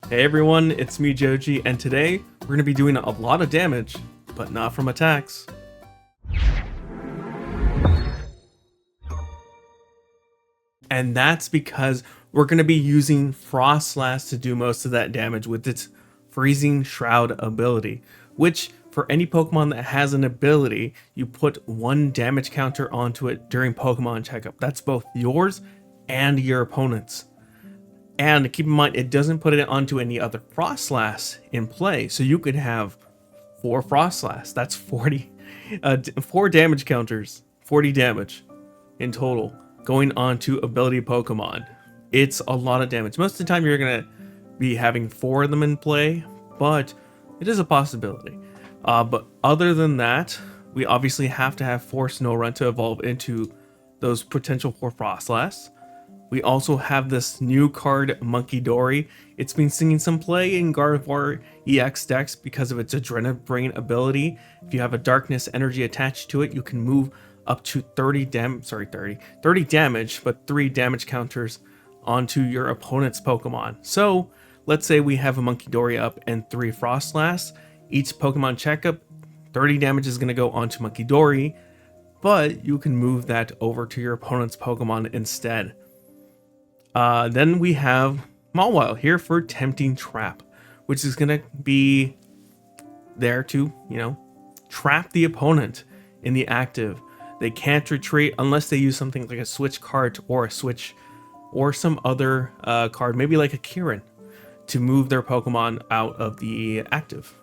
Hey everyone, it's me Joji, and today we're going to be doing a lot of damage, but not from attacks. And that's because we're going to be using Froslass to do most of that damage with its Freezing Shroud ability, which for any Pokemon that has an ability, you put one damage counter onto it during Pokemon checkup. That's both yours and your opponent's. And keep in mind, it doesn't put it onto any other Froslass in play. So you could have 4 Froslass. That's 4 damage counters, 40 damage in total, going on to ability Pokemon. It's a lot of damage. Most of the time you're going to be having 4 of them in play, but it is a possibility. But other than that, we obviously have to have 4 Snorunt to evolve into those potential 4 Froslass. We also have this new card, Munkidori. It's been seeing some play in Gardevoir EX decks because of its Adrenaline Brain ability. If you have a Darkness energy attached to it, you can move up to 30 damage, but 3 damage counters onto your opponent's Pokemon. So let's say we have a Munkidori up and 3 Froslass. Each Pokemon checkup, 30 damage is going to go onto Munkidori, but you can move that over to your opponent's Pokemon instead. Then we have Mawile here for Tempting Trap, which is going to be there to, trap the opponent in the active. They can't retreat unless they use something like a switch card or a switch or some other card, maybe like a Kirin, to move their Pokemon out of the active.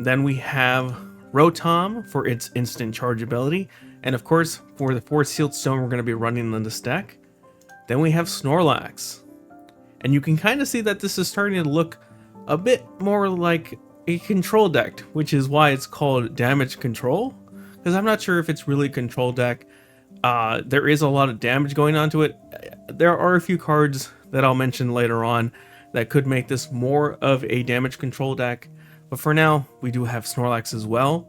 Then we have Rotom for its instant charge ability. And of course, for the 4 Sealed Stone we're going to be running in this deck. Then we have Snorlax. And you can kind of see that this is starting to look a bit more like a control deck, which is why it's called Damage Control. Because I'm not sure if it's really a control deck. There is a lot of damage going on to it. There are a few cards that I'll mention later on that could make this more of a damage control deck. But for now, we do have Snorlax as well.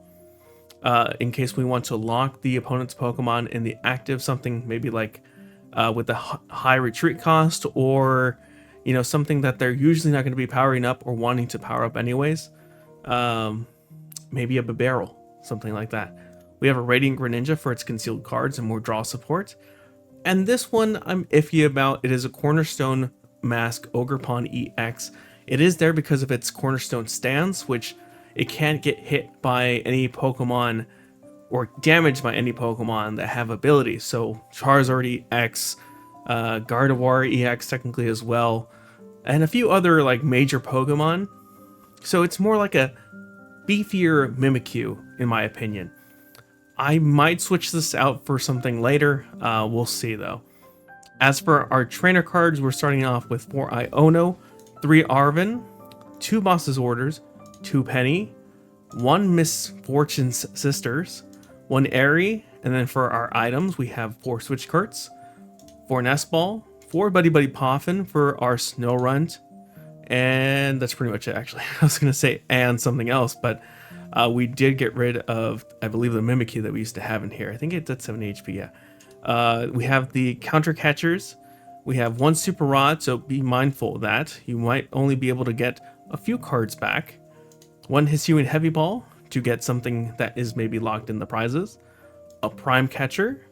In case we want to lock the opponent's Pokemon in the active, something maybe like with a high retreat cost, or something that they're usually not going to be powering up or wanting to power up anyways. Maybe a Barrel, something like that. We have a Radiant Greninja for its concealed cards and more draw support. And this one I'm iffy about. It is a Cornerstone Mask Ogerpon EX. It is there because of its Cornerstone stance, which it can't get hit by any Pokemon or damaged by any Pokemon that have abilities. So Charizard EX, Gardevoir EX technically as well, and a few other like major Pokemon. So it's more like a beefier Mimikyu in my opinion. I might switch this out for something later. We'll see though. As for our trainer cards, we're starting off with 4 Iono, 3 Arven, 2 Boss's Orders, 2 Penny, 1 Misfortune's Sisters, 1 Eri, and then for our items, we have 4 Switch Carts, 4 Nest Ball, 4 Buddy Buddy Poffin for our Snorunt, and that's pretty much it actually. I was going to say and something else, but we did get rid of, I believe, the Mimikyu that we used to have in here. I think it's at 70 HP, yeah. We have the Counter Catchers. We have 1 Super Rod, so be mindful of that. You might only be able to get a few cards back. 1 Hisuian Heavy Ball to get something that is maybe locked in the prizes. A Prime Catcher.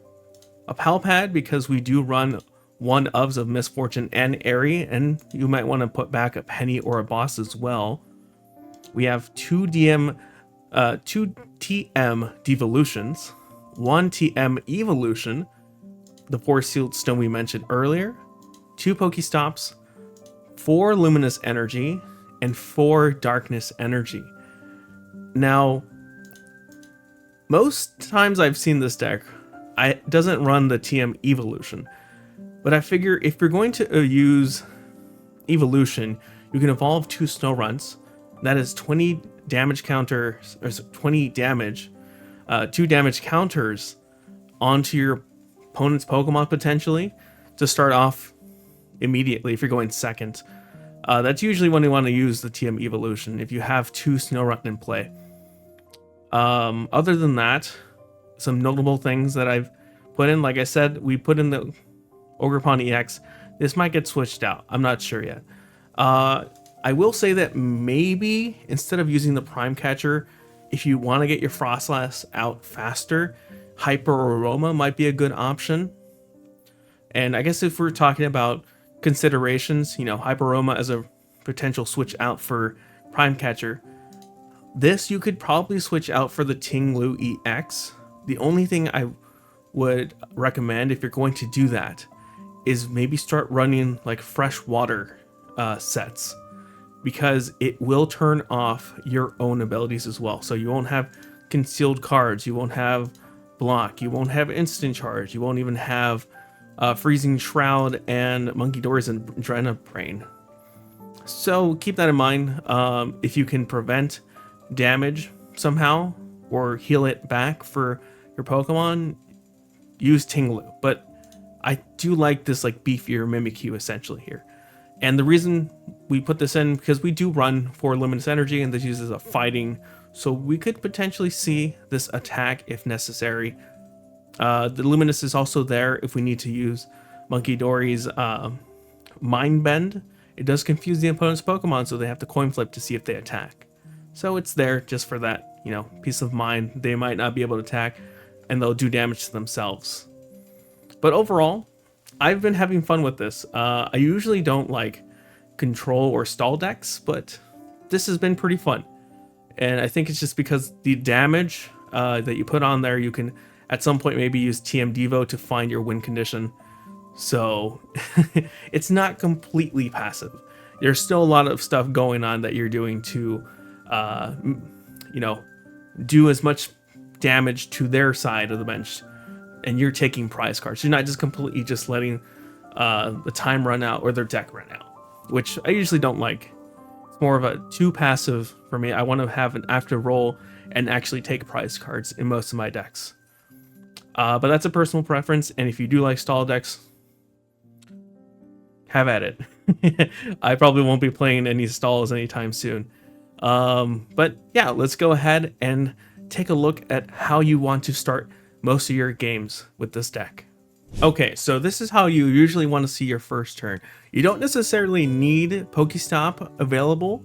A Pal Pad because we do run 1 Ofs of Misfortune and Eri, and you might want to put back a Penny or a Boss as well. We have 2 TM Devolutions, 1 TM Evolution, the 4 Sealed Stone we mentioned earlier, 2 Pokestops, 4 Luminous Energy, and 4 Darkness Energy. Now, most times I've seen this deck, it doesn't run the TM Evolution, but I figure if you're going to use Evolution, you can evolve 2 Snowrunts. That is 20 damage counters, or 20 damage, 2 damage counters onto your opponent's Pokemon potentially to start off immediately if you're going second. That's usually when you want to use the TM Evolution if you have 2 Snorunt in play. Other than that, some notable things that I've put in, like I said, we put in the Ogerpon EX. This might get switched out. I'm not sure yet. I will say that maybe instead of using the Prime Catcher, if you want to get your Froslass out faster, Hyper Aroma might be a good option. And I guess if we're talking about considerations, you know, Hyper Aroma as a potential switch out for Prime Catcher, this you could probably switch out for the Tinglu EX. The only thing I would recommend if you're going to do that is maybe start running like fresh water sets, because it will turn off your own abilities as well. So you won't have concealed cards, you won't have block, you won't have instant charge, you won't even have freezing shroud and Munkidori's Adrenabrain. So keep that in mind. If you can prevent damage somehow or heal it back for your Pokemon, use Tinglu. But I do like this like beefier Mimikyu essentially here. And the reason we put this in, because we do run for Luminous Energy and this uses a fighting, so we could potentially see this attack if necessary. The Luminous is also there if we need to use Munkidori's Mind Bend. It does confuse the opponent's Pokemon, so they have to coin flip to see if they attack. So it's there just for that, you know, peace of mind. They might not be able to attack and they'll do damage to themselves. But overall, I've been having fun with this. I usually don't like control or stall decks, but this has been pretty fun. And I think it's just because the damage that you put on there, you can at some point maybe use TM Devo to find your win condition. So it's not completely passive. There's still a lot of stuff going on that you're doing to, you know, do as much damage to their side of the bench. And you're taking prize cards. You're not just completely just letting the time run out or their deck run out, which I usually don't like. It's more of a too passive for me. I want to have an active role and actually take prize cards in most of my decks. But that's a personal preference, and if you do like stall decks, have at it. I probably won't be playing any stalls anytime soon. But yeah, let's go ahead and take a look at how you want to start most of your games with this deck. Okay, so this is how you usually want to see your first turn. You don't necessarily need Pokestop available,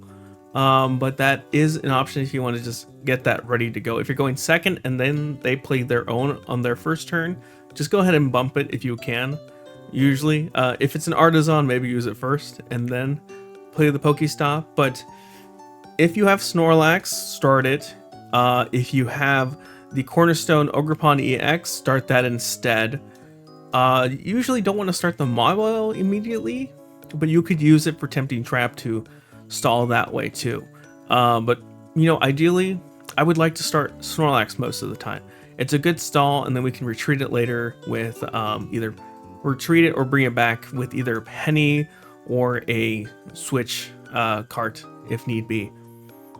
but that is an option if you want to just get that ready to go. If you're going second and then they play their own on their first turn, just go ahead and bump it if you can. Usually, if it's an Artisan, maybe use it first and then play the Pokestop. But if you have Snorlax, start it. If you have the Cornerstone Ogerpon EX, start that instead. You usually don't want to start the Mawile immediately, but you could use it for Tempting Trap to stall that way too. But you know, ideally, I would like to start Snorlax most of the time. It's a good stall, and then we can retreat it later with either retreat it or bring it back with either Penny or a switch cart if need be.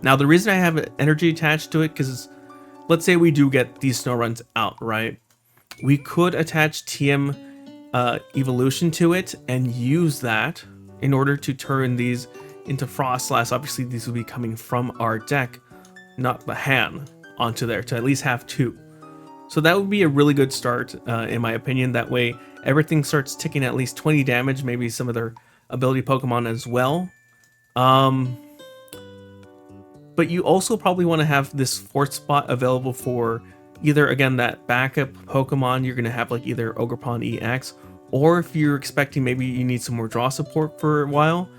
Now, the reason I have energy attached to it, because let's say we do get these Snowrunts out, right? We could attach TM Evolution to it and use that in order to turn these into Froslass. Obviously, these will be coming from our deck, not the hand, onto there to at least have two. So that would be a really good start, in my opinion. That way, everything starts ticking at least 20 damage, maybe some of their ability Pokemon as well. But you also probably want to have this fourth spot available for either, again, that backup Pokemon. You're going to have like either Ogerpon EX, or if you're expecting maybe you need some more draw support for a while,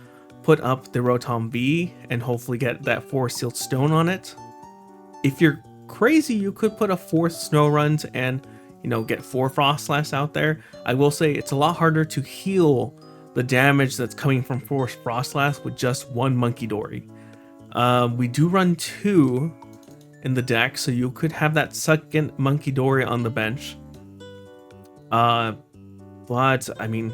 put up the Rotom V and hopefully get that 4 Sealed Stone on it. If you're crazy, you could put a 4th Snorunt and, you know, get 4 Froslass out there. I will say it's a lot harder to heal the damage that's coming from 4 Froslass with just 1 Munkidori. We do run 2 in the deck, so you could have that second Munkidori on the bench. But I mean,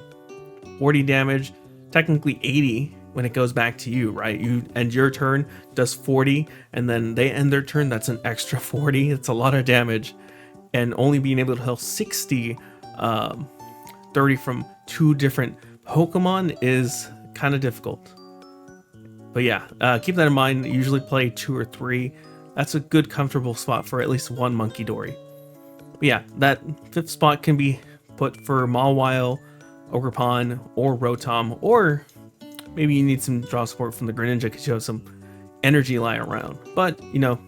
40 damage, technically 80 when it goes back to you, right? You end your turn, does 40, and then they end their turn, that's an extra 40. It's a lot of damage, and only being able to heal 60, 30 from 2 different Pokemon is kind of difficult. But yeah, keep that in mind. Usually play 2 or 3. That's a good, comfortable spot for at least 1 Munkidori. But yeah, that 5th spot can be put for Mawile, Ogerpon, or Rotom, or maybe you need some draw support from the Greninja because you have some energy lying around. But, you know,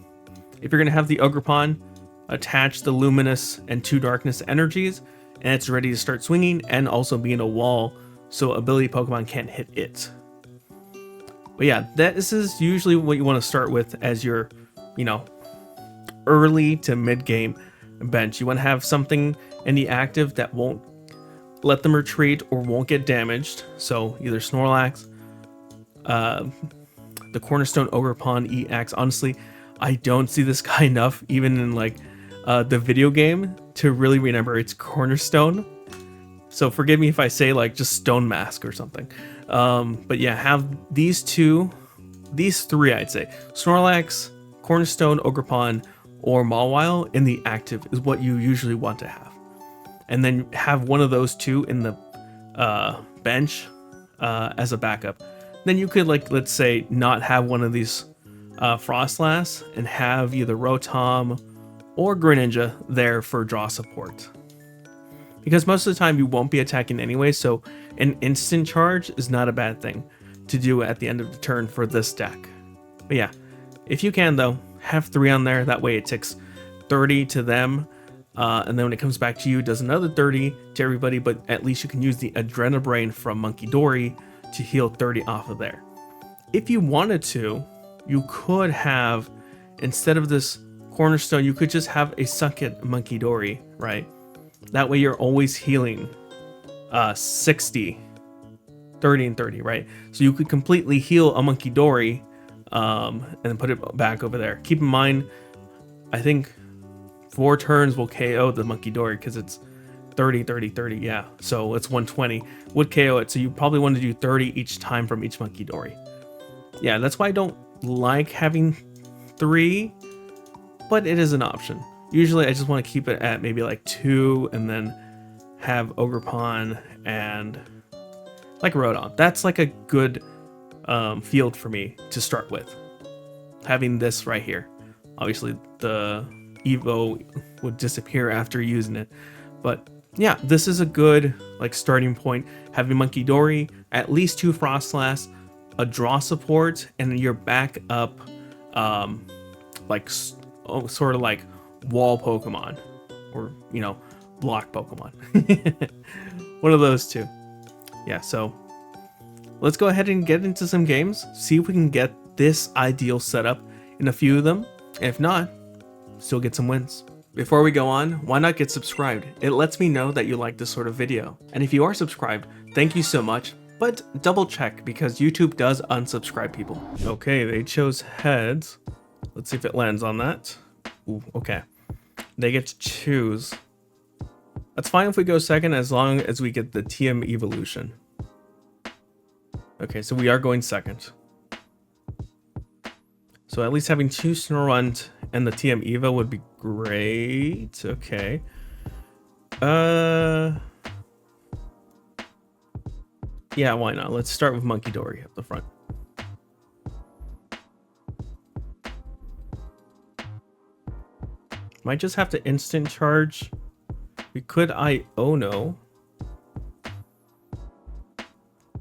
if you're going to have the Ogerpon, attach the Luminous and 2 Darkness energies, and it's ready to start swinging and also be in a wall so ability Pokemon can't hit it. But yeah, this is usually what you want to start with as your, you know, early to mid game bench. You want to have something in the active that won't let them retreat or won't get damaged. So either Snorlax, the Cornerstone Ogerpon EX. Honestly, I don't see this guy enough, even in like the video game, to really remember it's Cornerstone. So forgive me if I say like just Stone Mask or something. But yeah, have these three I'd say. Snorlax, Cornerstone, Ogerpon, or Mawile in the active is what you usually want to have. And then have one of those two in the bench as a backup. Then you could, like, let's say, not have one of these Froslass and have either Rotom or Greninja there for draw support. Because most of the time you won't be attacking anyway, so an instant charge is not a bad thing to do at the end of the turn for this deck. But yeah, if you can though, have 3 on there, that way it ticks 30 to them, and then when it comes back to you, it does another 30 to everybody, but at least you can use the Adrenabrain from Munkidori to heal 30 off of there. If you wanted to, you could have, instead of this Cornerstone, you could just have a second Munkidori, right? That way you're always healing 60, 30, and 30, right? So you could completely heal a Munkidori and then put it back over there. Keep in mind, I think 4 turns will KO the Munkidori because it's 30, 30, 30, yeah. So it's 120 would KO it. So you probably want to do 30 each time from each Munkidori. Yeah, that's why I don't like having 3, but it is an option. Usually I just want to keep it at maybe like 2 and then have Ogerpon and like Rotom. That's like a good field for me to start with. Having this right here. Obviously the Evo would disappear after using it. But yeah, this is a good like starting point. Having Munkidori, at least 2 Froslass, a draw support, and your backup like sort of like wall Pokemon, or you know, block Pokemon. One of those two. Yeah, so let's go ahead and get into some games, see if we can get this ideal setup in a few of them, and if not, still get some wins. Before we go on, why not get subscribed? It lets me know that you like this sort of video. And if you are subscribed, thank you so much, but double check because YouTube does unsubscribe people. Okay, they chose heads. Let's see if it lands on that. Ooh, okay. They get to choose. That's fine if we go second as long as we get the TM evolution. Okay, so we are going second. So at least having 2 Snorunt and the TM Evo would be great. Okay. Yeah, why not? Let's start with Munkidori up the front. Might just have to instant charge. We could Iono.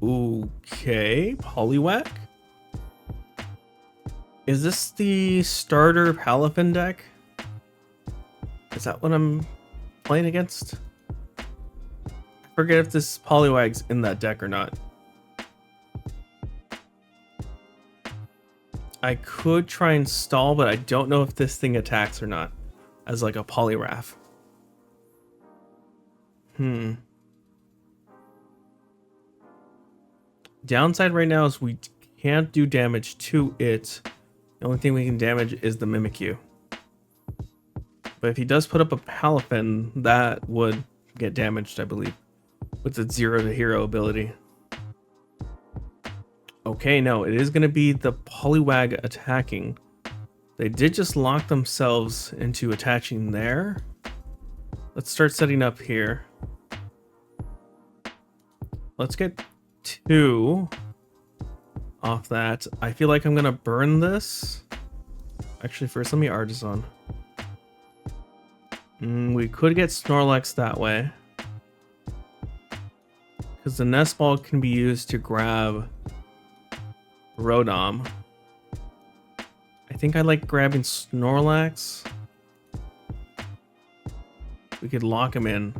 Okay, Poliwrath. Is this the starter Palafin deck? Is that what I'm playing against? I forget if this Poliwag's in that deck or not. I could try and stall, but I don't know if this thing attacks or not. As like a Poliwrath. Downside right now is we can't do damage to it. The only thing we can damage is the Mimikyu. But if he does put up a Palafin, that would get damaged, I believe, with its 0 to hero ability. Okay, no, it is going to be the Poliwag attacking. They did just lock themselves into attaching there. Let's start setting up here. Let's get 2 off that. I feel like I'm gonna burn this. Actually, first let me Artisan. We could get Snorlax that way, because the Nest Ball can be used to grab Rotom. I think I like grabbing Snorlax. We could lock him in.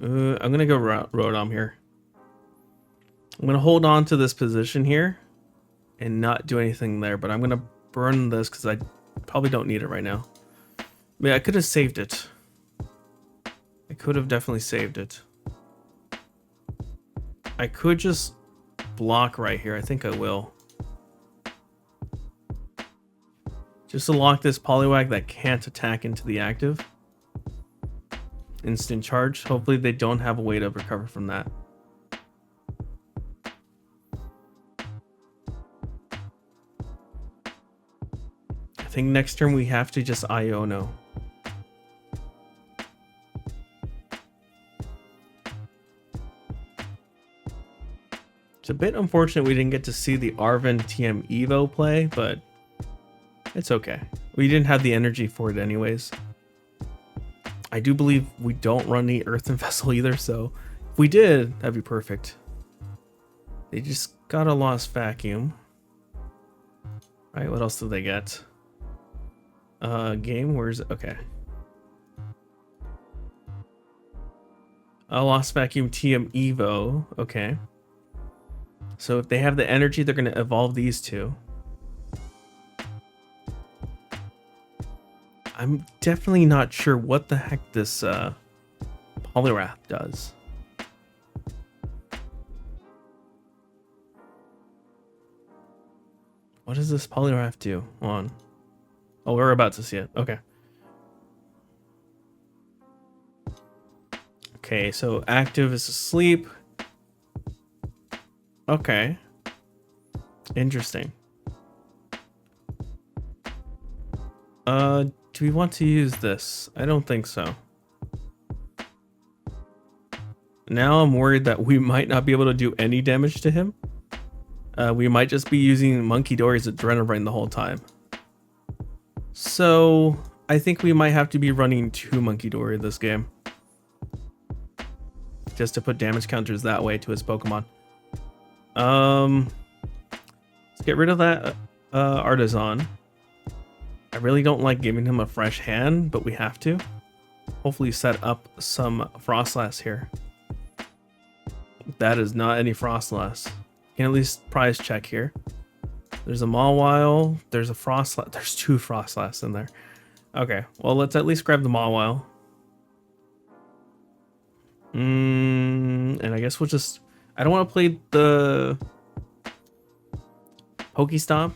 I'm gonna go Rotom here. I'm gonna hold on to this position here and not do anything there, but I'm gonna burn this because I probably don't need it right now. I mean, I could have saved it. I could have definitely saved it. I could just block right here. I think I will. Just to lock this Poliwag that can't attack into the active. Instant charge. Hopefully they don't have a way to recover from that. I think next turn we have to just Iono. It's a bit unfortunate we didn't get to see the Arven TM Evo play, but it's okay. We didn't have the energy for it anyways. I do believe we don't run the Earthen Vessel either, so if we did, that'd be perfect. They just got a Lost Vacuum. Right, what else did they get? Game, where's it? Okay. A Lost Vacuum TM Evo, okay. So if they have the energy, they're going to evolve these two. I'm definitely not sure what the heck this Poliwrath does. What does this Poliwrath do? Hold on. Oh, we're about to see it. Okay. Okay, so active is asleep. Okay. Interesting. Do we want to use this? I don't think so. Now I'm worried that we might not be able to do any damage to him. We might just be using Munkidori's Adrenaline the whole time. So I think we might have to be running 2 Munkidori this game. Just to put damage counters that way to his Pokemon. Let's get rid of that Artisan. I really don't like giving him a fresh hand, but we have to. Hopefully set up some Froslass here. That is not any Froslass. You can at least prize check here. There's a Mawile. There's a Froslass. There's 2 Froslass in there. Okay, well, let's at least grab the Mawile. And I guess we'll just... I don't want to play the Pokestop.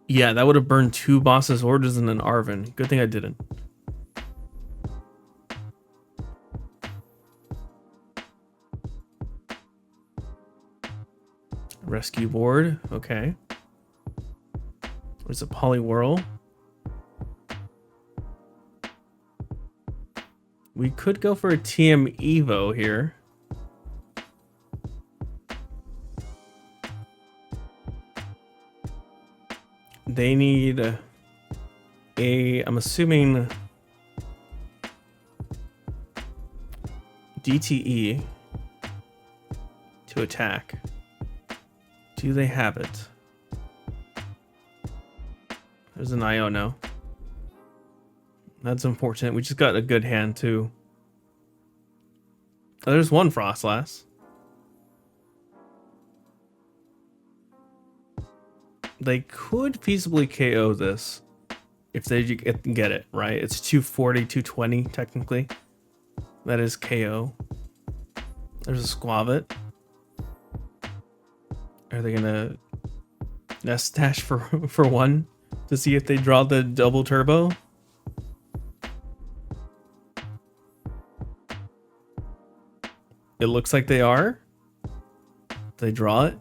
Yeah, that would have burned 2 bosses' orders and an Arven. Good thing I didn't. Rescue board. Okay. There's a Poliwhirl. We could go for a TM Evo here. They need I'm assuming DTE to attack. Do they have it? There's an Iono. That's unfortunate. We just got a good hand too. Oh, there's 1 Froslass. They could feasibly KO this if they get it, right? It's 240, 220 technically. That is KO. There's a Squavit. Are they gonna nest stash for 1 to see if they draw the double turbo? It looks like they are. They draw it.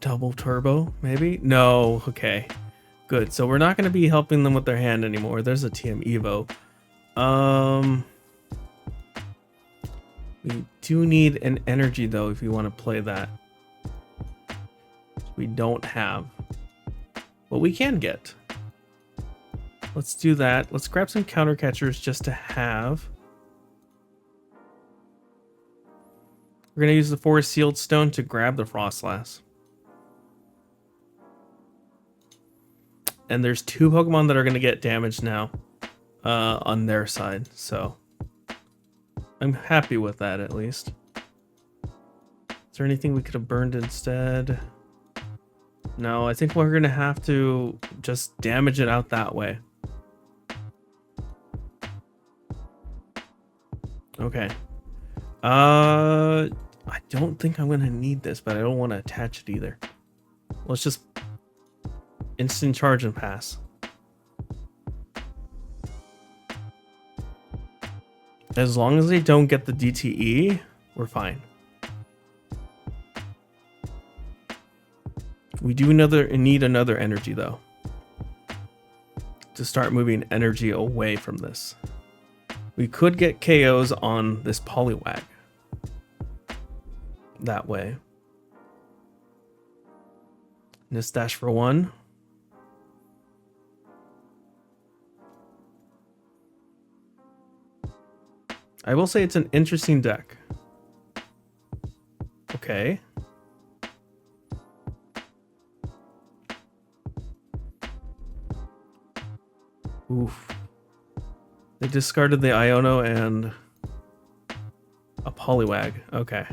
Double turbo, maybe? No, okay. Good. So we're not going to be helping them with their hand anymore. There's a TM Evo. We do need an energy though if you want to play that. We don't have. But we can get. Let's do that. Let's grab some counter catchers just to have. We're going to use the Forest Sealed Stone to grab the Froslass. And there's 2 Pokemon that are going to get damaged now on their side. So I'm happy with that, at least. Is there anything we could have burned instead? No, I think we're going to have to just damage it out that way. Okay. I don't think I'm going to need this, but I don't want to attach it either. Let's just instant charge and pass. As long as they don't get the DTE, we're fine. We do need another energy though, to start moving energy away from this. We could get KOs on this Poliwag that way. Nistache for 1. I will say it's an interesting deck. Okay. Oof. They discarded the Iono and a Poliwag. Okay.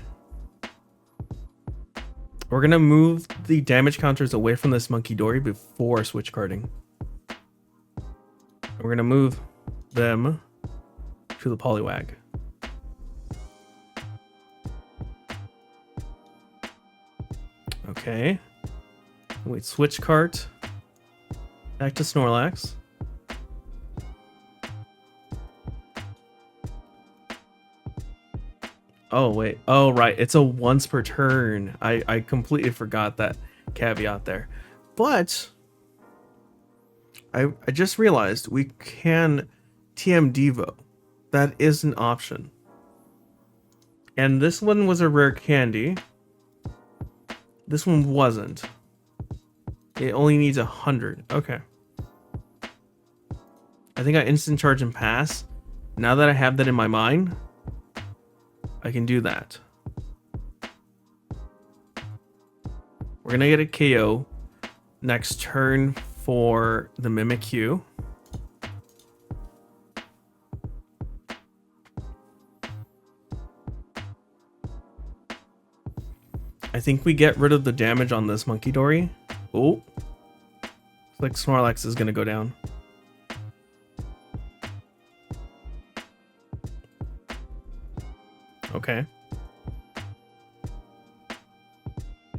We're going to move the damage counters away from this Munkidori before switch carding. We're going to move them to the Poliwag. Okay. We switch cart back to Snorlax. Oh, wait. Oh, right. It's a once per turn. I completely forgot that caveat there. But I just realized we can TM Devo. That is an option. And this one was a rare candy. This one wasn't. It only needs 100. Okay. I think I instant charge and pass. Now that I have that in my mind, I can do that. We're gonna get a KO next turn for the Mimikyu. I think we get rid of the damage on this Munkidori. Oh, looks like Snorlax is gonna go down. Okay.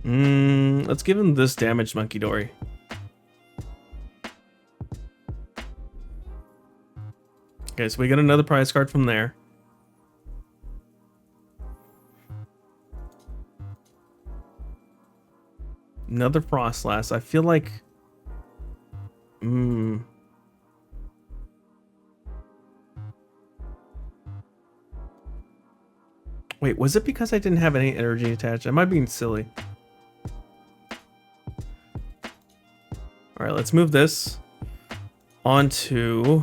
Let's give him this damage, Munkidori. Okay, so we get another prize card from there. Another Froslass. I feel like... Wait, was it because I didn't have any energy attached? Am I being silly? Alright, let's move this onto...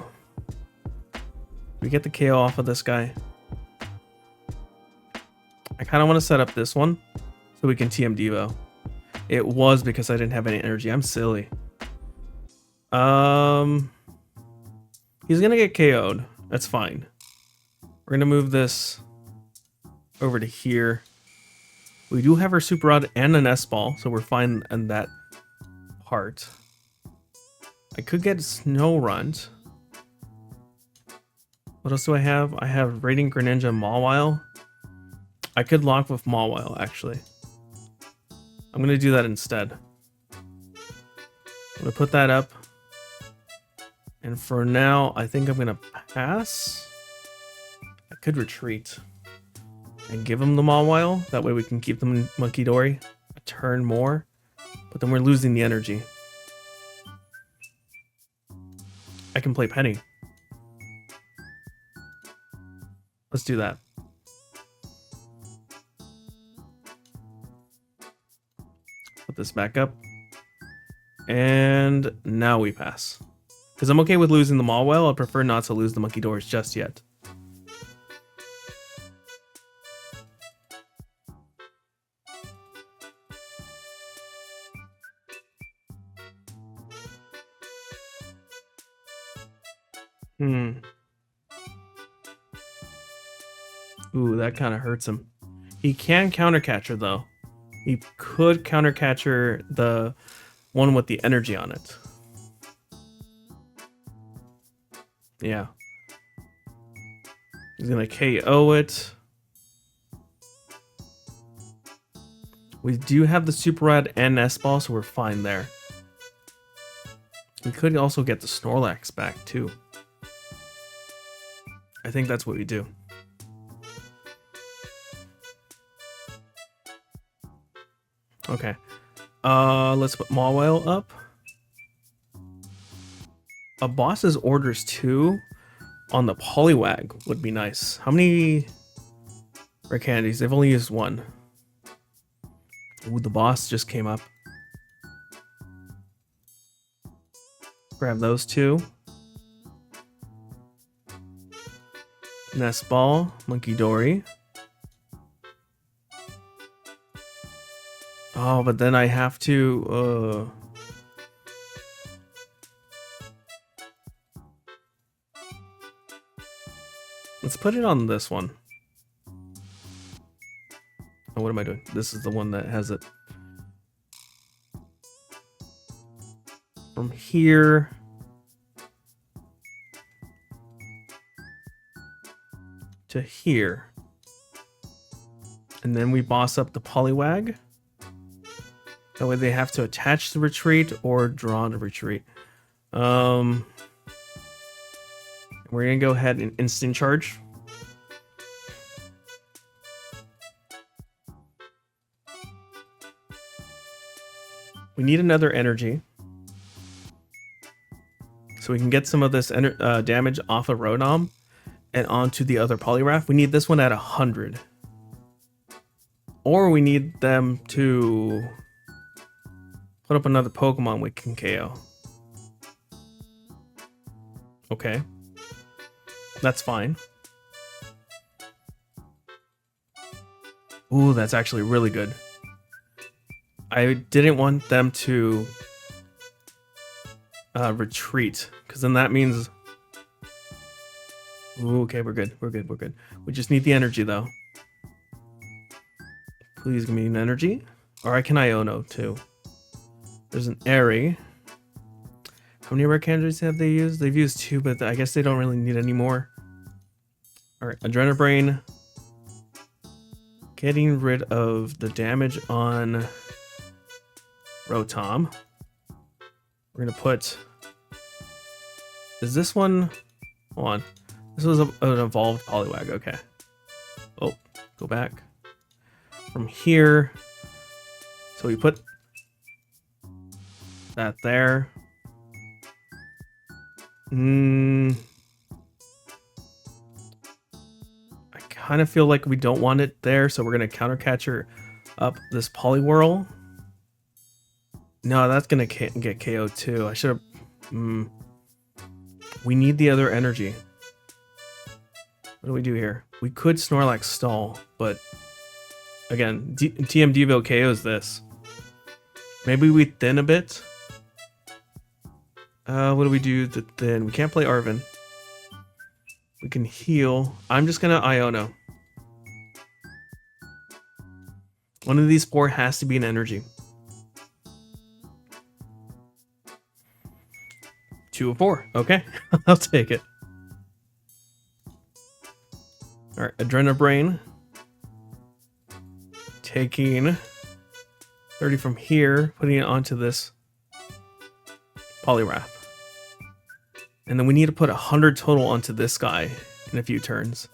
We get the KO off of this guy. I kind of want to set up this one so we can TM Devo. It was because I didn't have any energy. I'm silly. He's gonna get KO'd. That's fine. We're gonna move this over to here. We do have our Super Rod and an S-Ball, so we're fine in that part. I could get Snorunt. What else do I have? I have Radiant Greninja Mawile. I could lock with Mawile, actually. I'm going to do that instead. I'm going to put that up. And for now, I think I'm going to pass. I could retreat and give him the Mawile. That way we can keep the Munkidori a turn more. But then we're losing the energy. I can play Penny. Let's do that. Put this back up. And now we pass. Because I'm okay with losing the Mawile. I prefer not to lose the Munkidoris just yet. Ooh, that kind of hurts him. He can counter catcher though. He could counter catcher the one with the energy on it. Yeah. He's gonna KO it. We do have the Super Rad and S-Ball, so we're fine there. We could also get the Snorlax back too. I think that's what we do. Okay. Let's put Mawile up. A boss's orders too on the Poliwag would be nice. How many rare candies? They've only used one. Ooh, the boss just came up. Grab those two. Nest Ball, Munkidori. Oh, but then I have to let's put it on this one. Oh, what am I doing? This is the one that has it. From here to here. And then we boss up the Poliwag. That way they have to attach the retreat or draw the retreat. We're gonna go ahead and instant charge. We need another energy, so we can get some of this damage off of Rotom and onto the other Poliwrath. We need this one at 100. Or we need them to put up another Pokemon we can KO. Okay. That's fine. Ooh, that's actually really good. I didn't want them to retreat, because then that means... Ooh, okay, we're good. We're good. We're good. We just need the energy, though. Please give me an energy. Or I can Iono, too. There's an Eri. How many rare candidates have they used? They've used 2, but I guess they don't really need any more. Alright, Adrenabrain. Getting rid of the damage on Rotom. We're gonna put... Is this one... Hold on. This was an evolved Poliwag, okay. Oh, go back. From here... So we put... that there. I kind of feel like we don't want it there, so we're gonna counter catcher up this Poliwhirl. No, that's gonna get KO'd too. I should have. We need the other energy. What do we do here? We could Snorlax stall, but again, TM Devo KOs this. Maybe we thin a bit. What do we do to thin? We can't play Arven. We can heal. I'm just gonna Iono. One of these 4 has to be an energy. 2 of 4. Okay, I'll take it. All right, Adrenabrain. Taking 30 from here, putting it onto this Poliwrath. And then we need to put 100 total onto this guy in a few turns.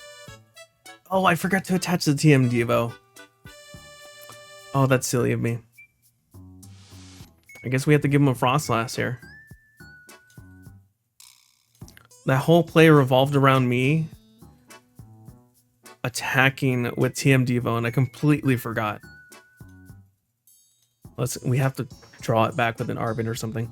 Oh, I forgot to attach the TM Devo. Oh, that's silly of me. I guess we have to give him a Froslass here. That whole play revolved around me attacking with TM Devo, and I completely forgot. We have to draw it back with an Arven or something.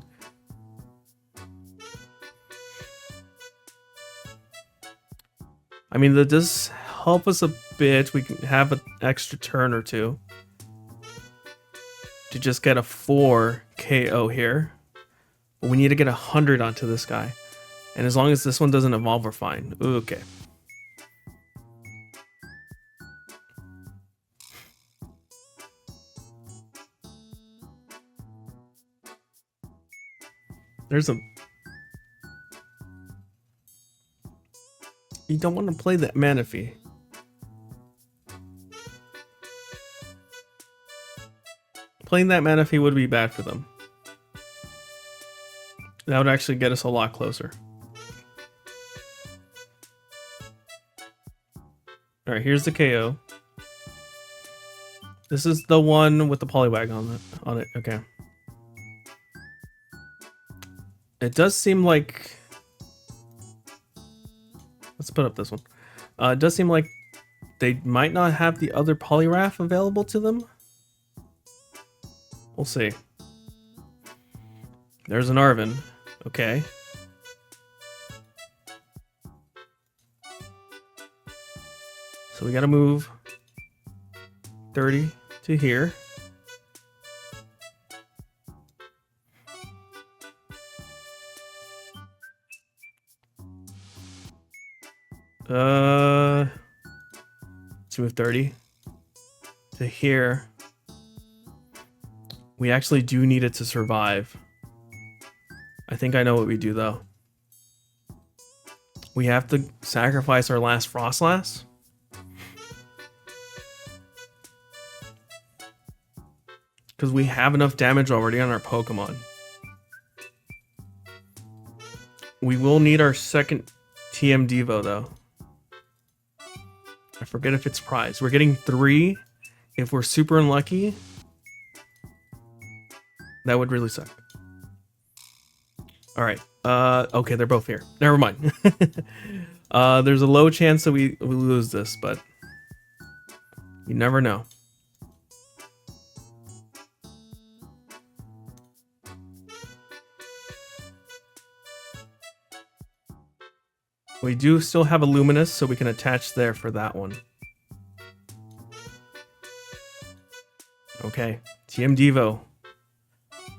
I mean, that does help us a bit. We can have an extra turn or two to just get a 4 KO here. But we need to get 100 onto this guy. And as long as this one doesn't evolve, we're fine. Okay. There's a... You don't want to play that Manaphy. Playing that Manaphy would be bad for them. That would actually get us a lot closer. Alright, here's the KO. This is the one with the Poliwag on it. Okay. It does seem like... Let's put up this one. It does seem like they might not have the other Poliwrath available to them. We'll see. There's an Arven. Okay. So we gotta move 30 to here. Let's move 30 to here. We actually do need it to survive. I think I know what we do though. We have to sacrifice our last Froslass. Because we have enough damage already on our Pokemon. We will need our second TM Devo though. I forget if it's prize. We're getting 3. If we're super unlucky, that would really suck. Alright. Okay, they're both here. Never mind. There's a low chance that we lose this, but you never know. We do still have a Luminous, so we can attach there for that one. Okay, TM Devo.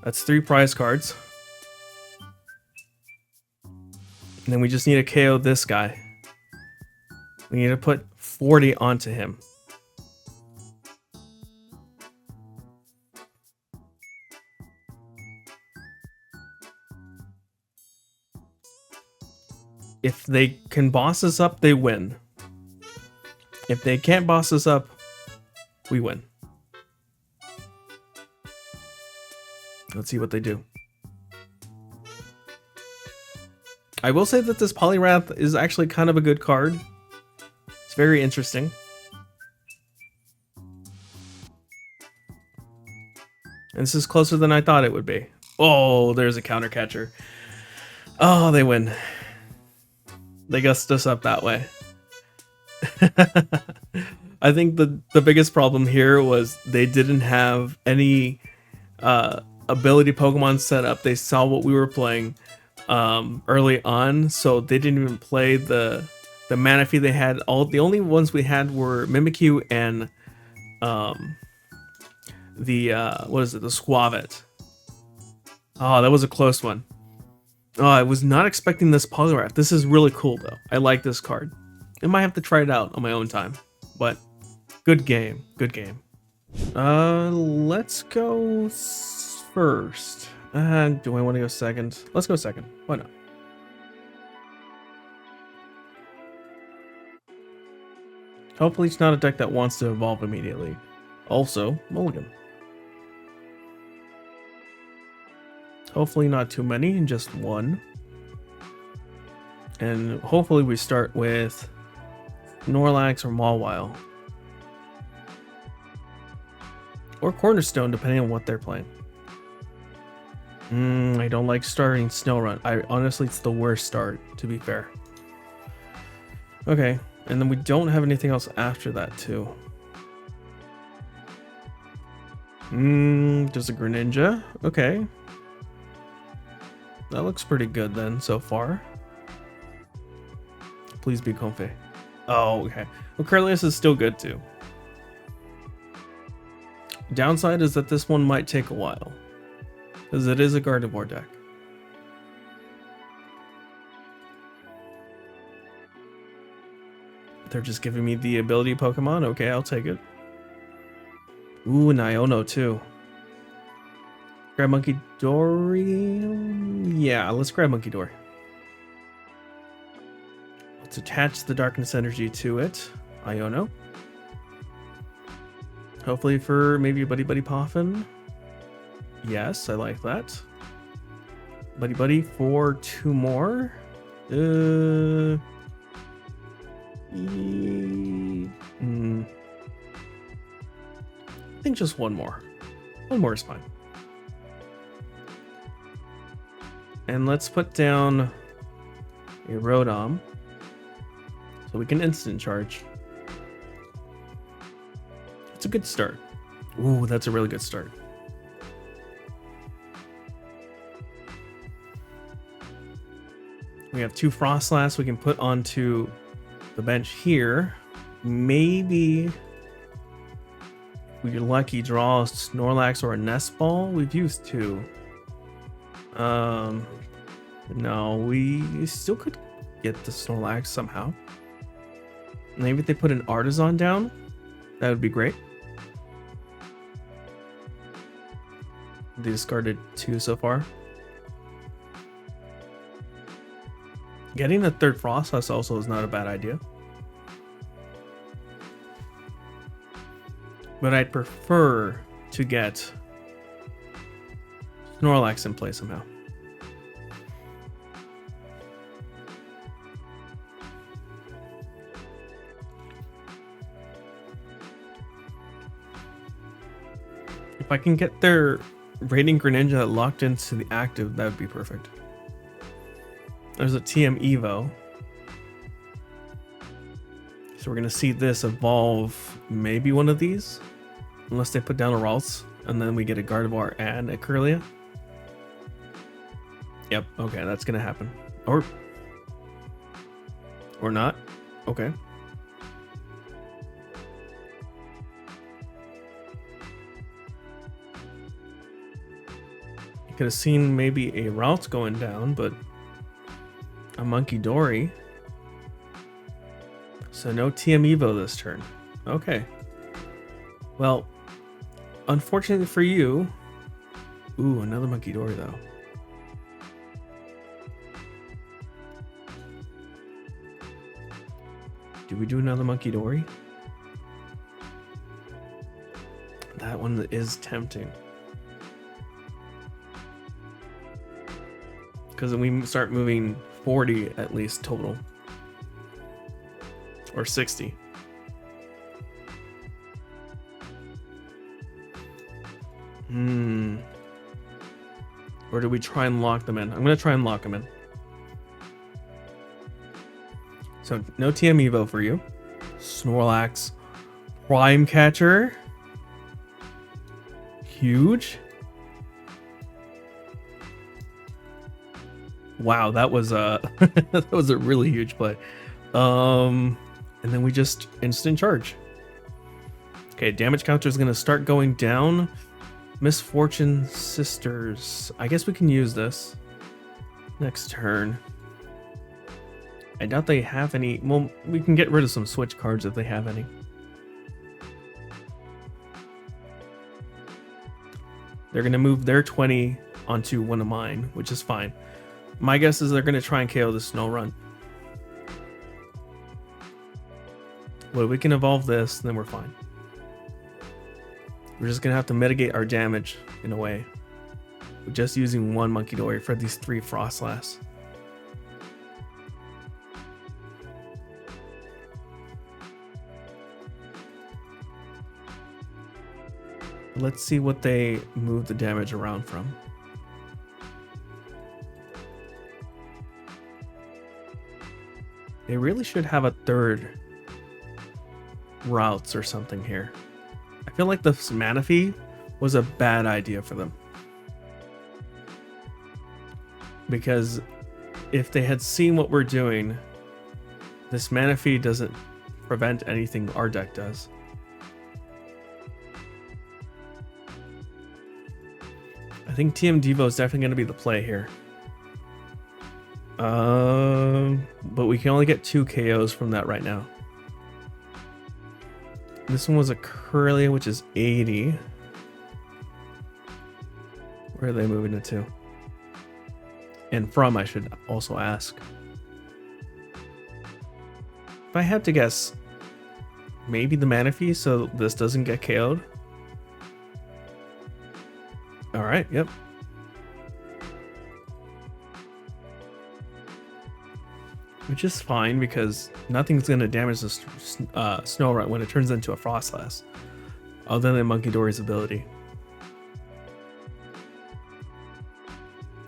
That's 3 prize cards. And then we just need to KO this guy. We need to put 40 onto him. If they can boss us up, they win. If they can't boss us up, we win. Let's see what they do. I will say that this Poliwrath is actually kind of a good card. It's very interesting. And this is closer than I thought it would be. Oh, there's a counter catcher. Oh, they win. They gussed us up that way. I think the biggest problem here was they didn't have any ability Pokemon set up. They saw what we were playing early on, so they didn't even play the Manaphy they had. The only ones we had were Mimikyu and the Squavit. Oh, that was a close one. Oh, I was not expecting this Poliwrath. This is really cool, though. I like this card. I might have to try it out on my own time. But, good game. Good game. Let's go first. Do I want to go second? Let's go second. Why not? Hopefully it's not a deck that wants to evolve immediately. Also, Mulligan. Hopefully not too many, just one. And hopefully we start with Snorlax or Mawile. Or Cornerstone, depending on what they're playing. I don't like starting Snorunt. Honestly, it's the worst start, to be fair. Okay, and then we don't have anything else after that, too. There's a Greninja. Okay. That looks pretty good then, so far. Please be comfy. Oh, okay. Well, Curlius is still good, too. Downside is that this one might take a while. Because it is a Gardevoir deck. They're just giving me the ability Pokemon. Okay, I'll take it. Ooh, and Iono too. Grab Munkidori. Yeah, let's grab Munkidori. Let's attach the Darkness Energy to it. Iono. Hopefully for maybe a Buddy Poffin. Yes, I like that. Buddy for 2 more. I think just 1 more. 1 more is fine. And let's put down a Rotom so we can instant charge. It's a good start. Ooh, that's a really good start. We have 2 Froslass we can put onto the bench here. Maybe if we're lucky, draw a Snorlax or a Nest Ball. We've used 2. No, we still could get the Snorlax somehow. Maybe if they put an Artisan down, that would be great. They discarded 2 so far. Getting a 3rd Froslass also is not a bad idea. But I'd prefer to get Snorlax in play somehow. If I can get their Radiant Greninja locked into the active, that would be perfect. There's a TM Evo. So we're going to see this evolve maybe one of these. Unless they put down a Ralts. And then we get a Gardevoir and a Kirlia. Yep, okay, that's going to happen. Or not. Okay. You could have seen maybe a Ralts going down, but a Munkidori. So no TM Evo this turn. Okay. Well, unfortunately for you... Ooh, another Munkidori though. Do we do another Munkidori? That one is tempting. Because then we start moving 40 at least total. Or 60. Or do we try and lock them in? I'm going to try and lock them in. So, no TM Evo for you. Snorlax. Prime Catcher. Huge. Wow, that was a that was a really huge play. And then we just instant charge. Okay, damage counter is going to start going down. Misfortune Sisters. I guess we can use this next turn. I doubt they have any. Well, we can get rid of some switch cards if they have any. They're going to move their 20 onto one of mine, which is fine. My guess is they're going to try and KO the Snorunt. Well, we can evolve this, then we're fine. We're just going to have to mitigate our damage in a way. We're just using 1 Munkidori for these 3 Froslass. Let's see what they move the damage around from. They really should have a 3rd Routes or something here. I feel like the Manaphy was a bad idea for them. Because if they had seen what we're doing, this Manaphy doesn't prevent anything our deck does. I think TM Devo is definitely going to be the play here. But we can only get 2 KOs from that right now. This one was a Curly, which is 80. Where are they moving it to? And from, I should also ask. If I had to guess, maybe the Manaphy, so this doesn't get KO'd. Alright, yep. Which is fine because nothing's going to damage the Snorunt when it turns into a Froslass, other than Munkidori's ability.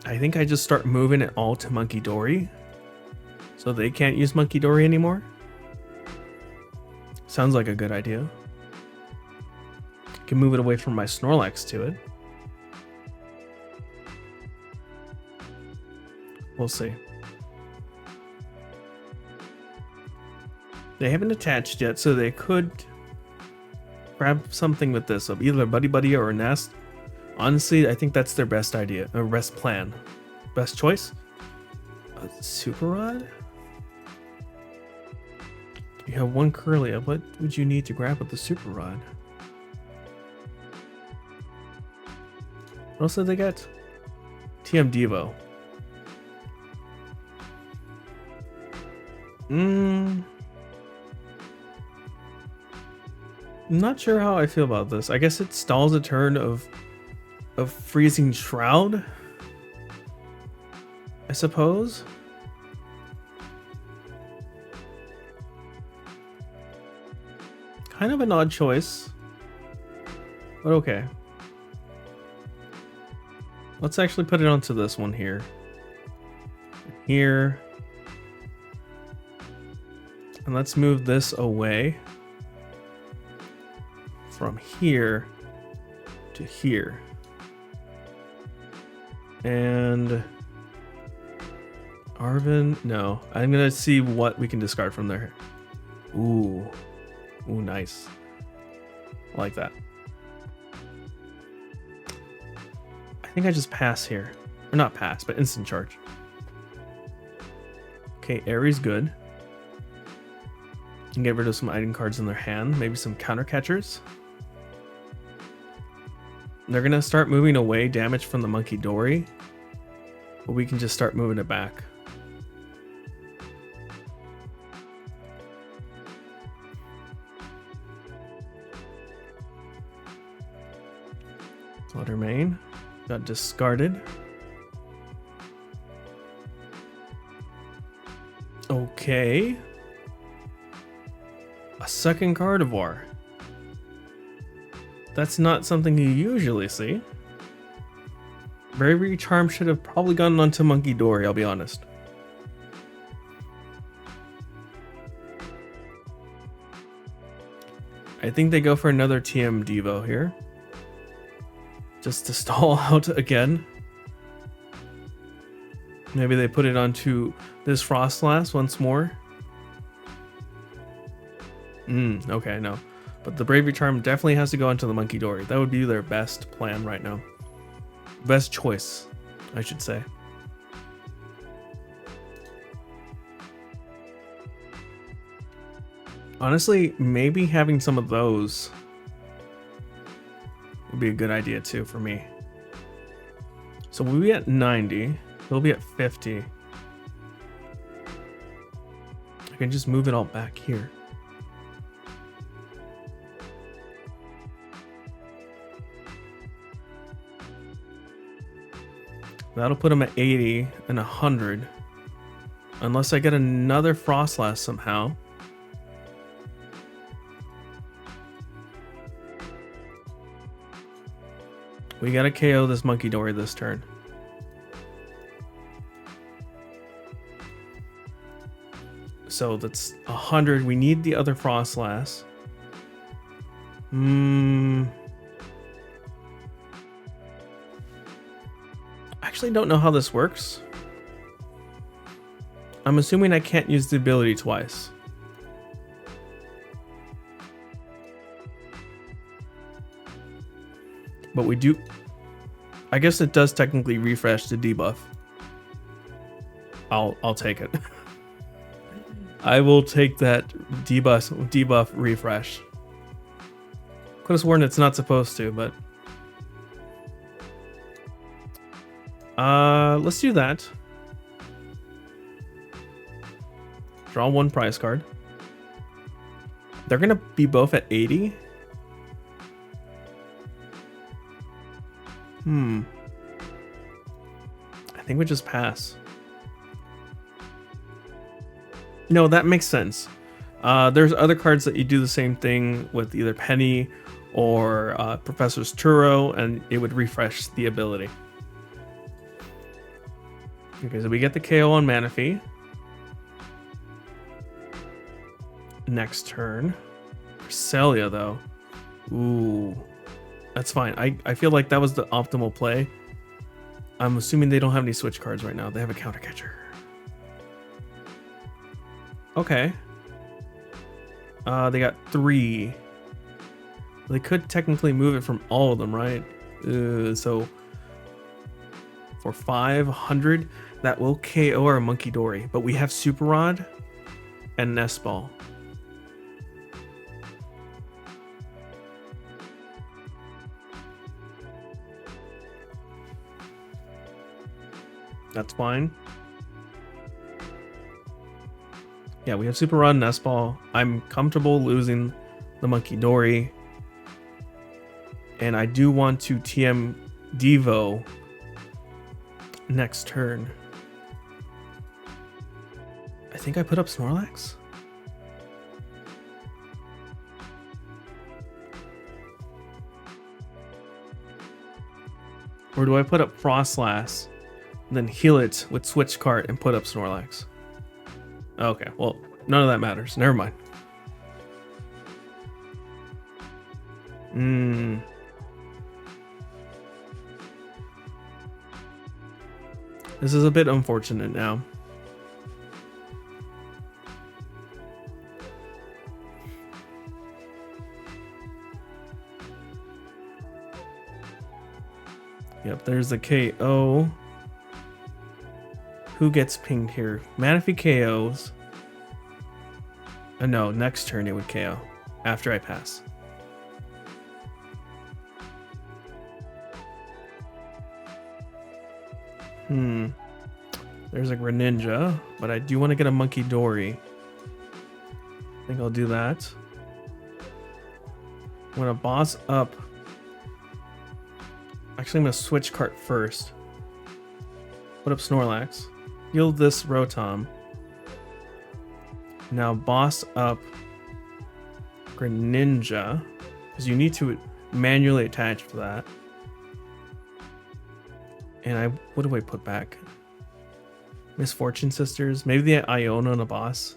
I think I just start moving it all to Munkidori, so they can't use Munkidori anymore. Sounds like a good idea. Can move it away from my Snorlax to it. We'll see. They haven't attached yet, so they could grab something with this of either Buddy Buddy or a Nest. Honestly, I think that's their best idea, or best plan. Best choice? A Super Rod? You have one Curly. What would you need to grab with the Super Rod? What else did they get? TM Devo. I'm not sure how I feel about this. I guess it stalls a turn of Freezing Shroud, I suppose. Kind of an odd choice, but okay. Let's actually put it onto this one here. Here. And let's move this away from here to here. And Arven, no. I'm gonna see what we can discard from there. Ooh. Ooh, nice. I like that. I think I just pass here. Or not pass, but instant charge. Okay, Eri's good. Can get rid of some item cards in their hand, maybe some counter catchers. They're gonna start moving away damage from the Munkidori, but we can just start moving it back. Water main got discarded. Okay. A second Gardevoir. That's not something you usually see. Bravery Charm should have probably gone onto Munkidori, I'll be honest. I think they go for another TM Devo here. Just to stall out again. Maybe they put it onto this Froslass once more. Okay, no. But the Bravery Charm definitely has to go into the Munkidori. That would be their best plan right now. Best choice, I should say. Honestly, maybe having some of those would be a good idea too for me. So we'll be at 90. We'll be at 50. I can just move it all back here. That'll put him at 80 and 100. Unless I get another Froslass somehow. We gotta KO this Munkidori this turn. So that's 100. We need the other Froslass. Actually don't know how this works. I'm assuming I can't use the ability twice. But we do. I guess it does technically refresh the debuff. I'll take it. I will take that debuff refresh. Could have sworn it's not supposed to, but let's do that. Draw one prize card. They're gonna be both at 80. I think we just pass. No, that makes sense. There's other cards that you do the same thing with, either Penny or Professor's Turo, and it would refresh the ability. Okay, so we get the KO on Manaphy. Next turn. Cresselia, though. Ooh. That's fine. I feel like that was the optimal play. I'm assuming they don't have any switch cards right now. They have a counter catcher. Okay. They got 3. They could technically move it from all of them, right? So for 500, that will KO our Munkidori. But we have Super Rod and Nest Ball. That's fine. Yeah, we have Super Rod and Nest Ball. I'm comfortable losing the Munkidori. And I do want to TM Devo next turn. I think I put up Snorlax. Or do I put up Froslass, then heal it with Switch Cart and put up Snorlax? Okay, well, none of that matters. Never mind. This is a bit unfortunate now. Yep, there's the KO. Who gets pinged here? Manaphy KOs. No, next turn it would KO after I pass. There's a Greninja, but I do want to get a Munkidori. I think I'll do that. I'm gonna boss up. Actually, I'm gonna switch cart first. Put up Snorlax. Heal this Rotom. Now boss up Greninja, because you need to manually attach to that. And what do I put back? Misfortune Sisters? Maybe the Iono on a boss?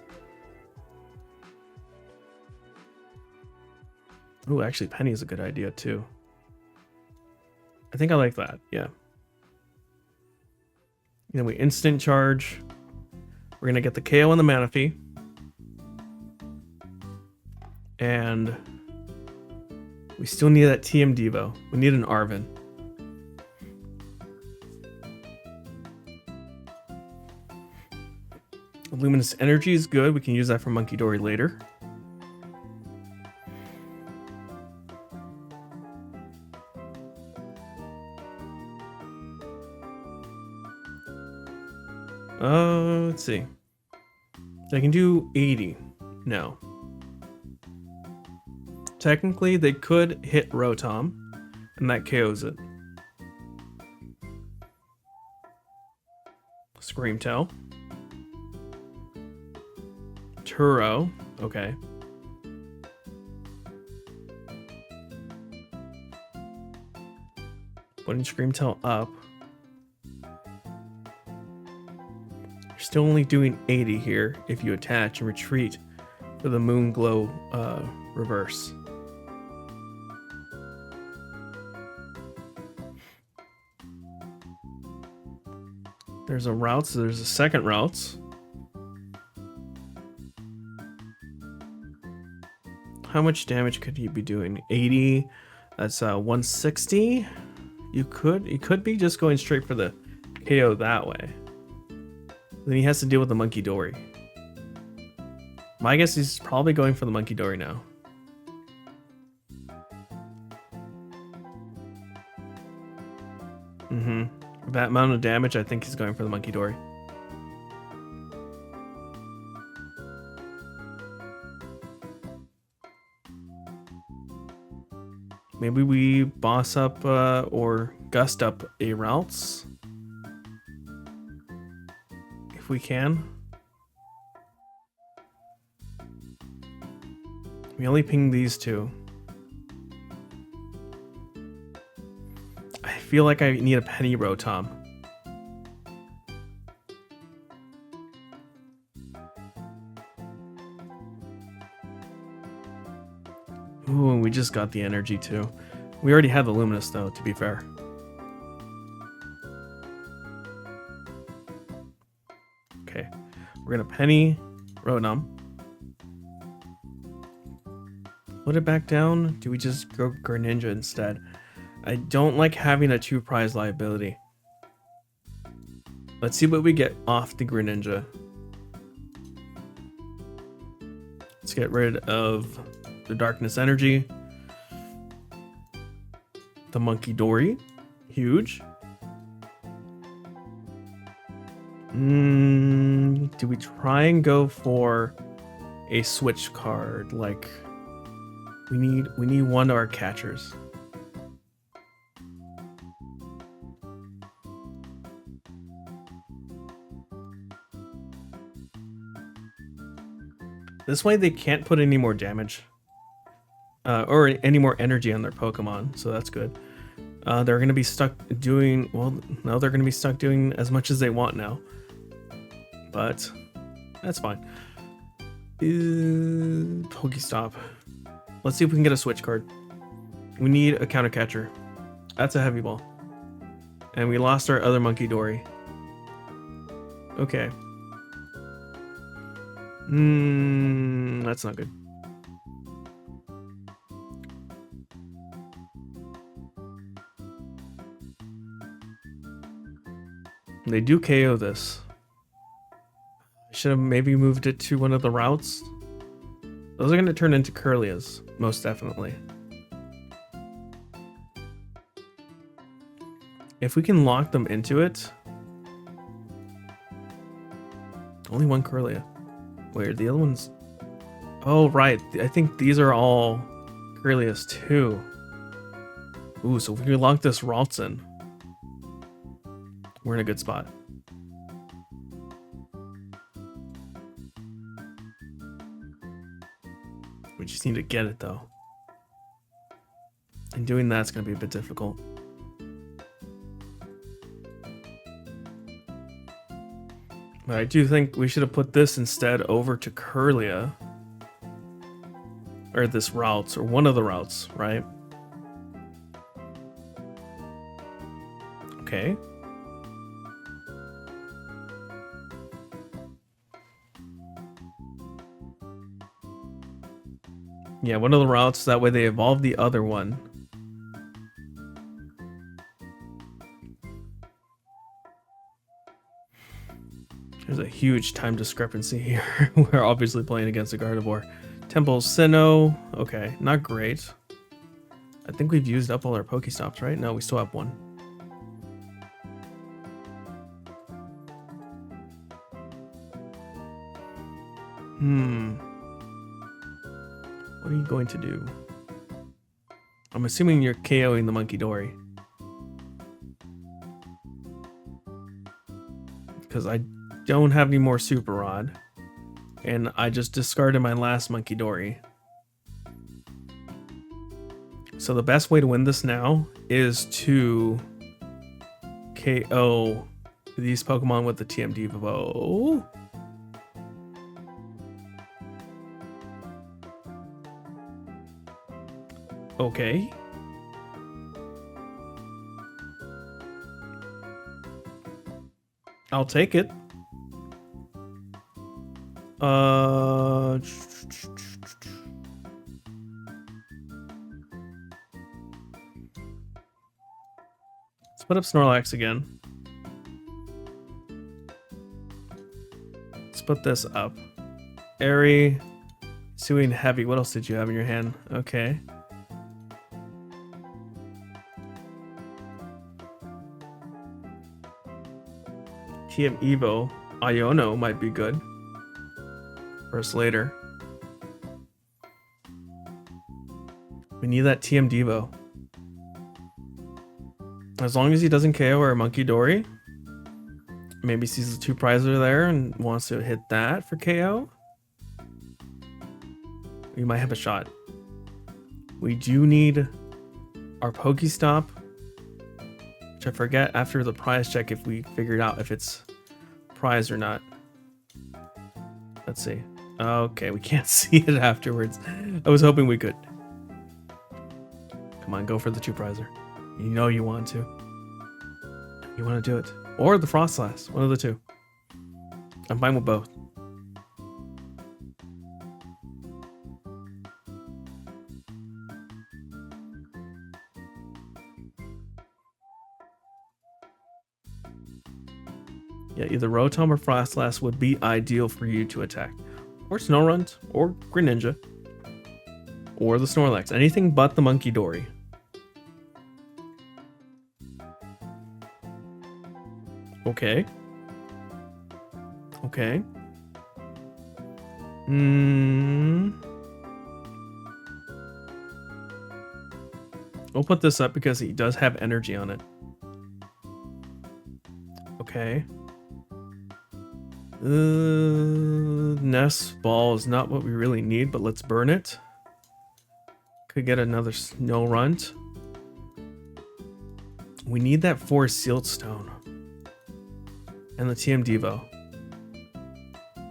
Ooh, actually Penny is a good idea too. I think I like that, yeah. Then we instant charge. We're gonna get the KO on the Manaphy. And we still need that TM Devo. We need an Arven. Luminous Energy is good. We can use that for Munkidori later. Let's see. I can do 80. No. Technically, they could hit Rotom, and that KOs it. Screamtail. Turo. Okay. Putting Screamtail up. You're still only doing 80 here if you attach and retreat for the Moonglow reverse. There's a route, so there's a second route. How much damage could he be doing? 80. That's 160. You could be just going straight for the KO that way. Then he has to deal with the Munkidori. My guess is probably going for the Munkidori now. That amount of damage, I think he's going for the Munkidori. Maybe we boss up or gust up a Ralts. If we can. We only ping these two. I feel like I need a Penny Rotom. Ooh, and we just got the energy too. We already had the Luminous though, to be fair. Okay, we're gonna Penny Rotom. Put it back down. Do we just go Greninja instead? I don't like having a 2-prize liability. Let's see what we get off the Greninja. Let's get rid of the Darkness Energy. The Munkidori. Huge. Do we try and go for a switch card? Like, we need one of our catchers. This way they can't put any more damage. Or any more energy on their Pokemon, so that's good. They're going to be stuck doing... Well, no, they're going to be stuck doing as much as they want now. But that's fine. Pokestop. Let's see if we can get a switch card. We need a counter catcher. That's a heavy ball. And we lost our other Munkidori. Okay. That's not good. They do KO this. I should have maybe moved it to one of the routes. Those are going to turn into Curlias, most definitely. If we can lock them into it. Only one Curlia. Wait, the other ones... Oh, right. I think these are all Curlias too. Ooh, so if we lock this Ralts in, we're in a good spot. We just need to get it though. And doing that's going to be a bit difficult. But I do think we should have put this instead over to Curlia. Or this Ralts, or one of the routes, right? Okay. Yeah, one of the routes, that way they evolve the other one. There's a huge time discrepancy here. We're obviously playing against a Gardevoir. Temple Sinnoh. Okay, not great. I think we've used up all our Pokestops, right? No, we still have one. What are you going to do? I'm assuming you're KOing the Munkidori. Because I don't have any more Super Rod. And I just discarded my last Munkidori. So the best way to win this now is to KO these Pokemon with the TM Devo. Okay. I'll take it. Let's put up Snorlax again. Let's put this up. Eri, SVI and Heavy. What else did you have in your hand? Okay. TM Evo. Iono might be good. First later. We need that TM Devo. As long as he doesn't KO our Munkidori. Maybe sees the 2 prizer there and wants to hit that for KO. We might have a shot. We do need our Pokestop. Which I forget after the prize check if we figured out if it's prize or not. Let's see. Okay, we can't see it afterwards. I was hoping we could. Come on, go for the 2 prizer. You know you want to. You want to do it. Or the Froslass, one of the 2. I'm fine with both. Yeah, either Rotom or Froslass would be ideal for you to attack. Or Snorunt, or Greninja. Or the Snorlax. Anything but the Munkidori. Okay. Okay. We'll put this up because he does have energy on it. Okay. Nest Ball is not what we really need, but let's burn it. Could get another Snorunt. We need that 4 Sealed Stone. And the TM Devo.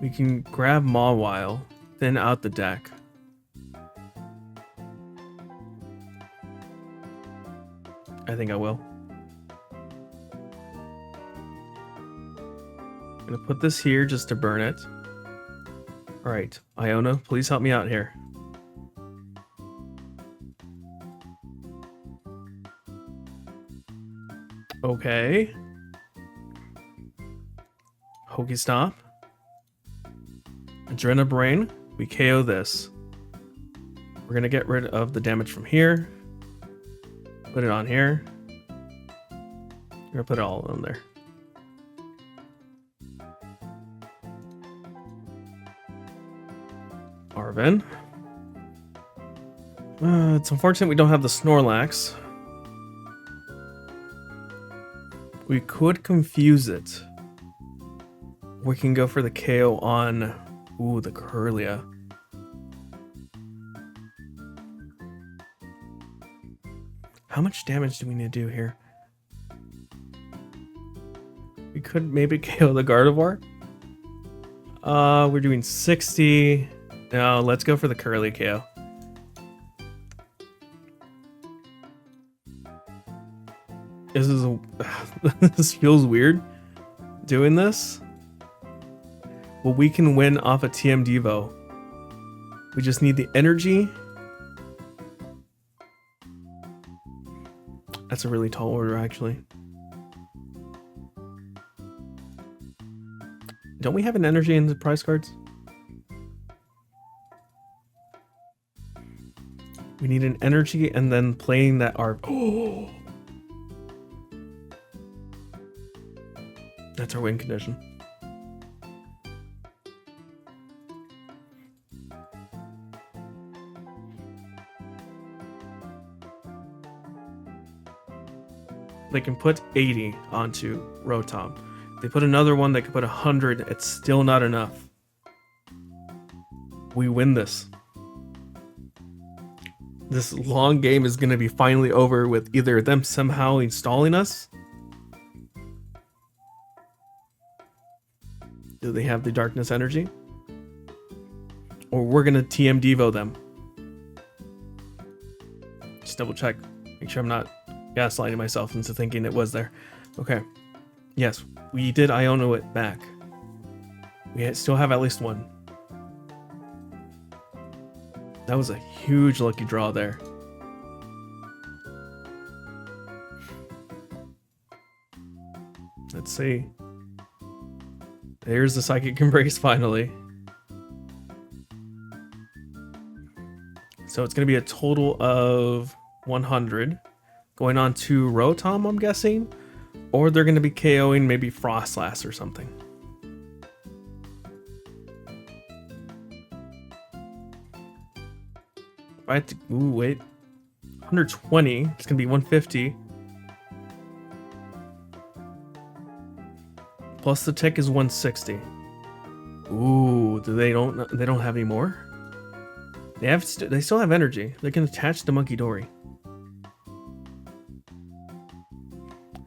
We can grab Mawile, thin out the deck. I think I will. I'm gonna put this here just to burn it. Alright, Iono, please help me out here. Okay. Pokestop. Adrenabrain. We KO this. We're gonna get rid of the damage from here. Put it on here. We're gonna put it all on there. Arven. It's unfortunate we don't have the Snorlax. We could confuse it. We can go for the KO on, ooh, the Kirlia. How much damage do we need to do here? We could maybe KO the Gardevoir. We're doing 60. No, let's go for the Kirlia KO. This is this feels weird doing this. Well, we can win off a TM Devo. We just need the energy. That's a really tall order, actually. Don't we have an energy in the prize cards? We need an energy and then playing that Arv. Oh! That's our win condition. They can put 80 onto Rotom. If they put another one, they could put 100. It's still not enough. We win this. This long game is going to be finally over with either them somehow installing us. Do they have the darkness energy? Or we're going to TM Devo them. Just double check. Make sure I'm not gaslighting myself into thinking it was there. Okay. Yes, we did Iono it back. We still have at least one. That was a huge lucky draw there. Let's see. There's the Psychic Embrace finally. So it's going to be a total of 100. Going on to Rotom, I'm guessing. or they're going to be KOing maybe Froslass or something. Right? Ooh, wait. 120. It's going to be 150. Plus the tick is 160. Ooh, they don't have any more? They still have energy. They can attach the Munkidori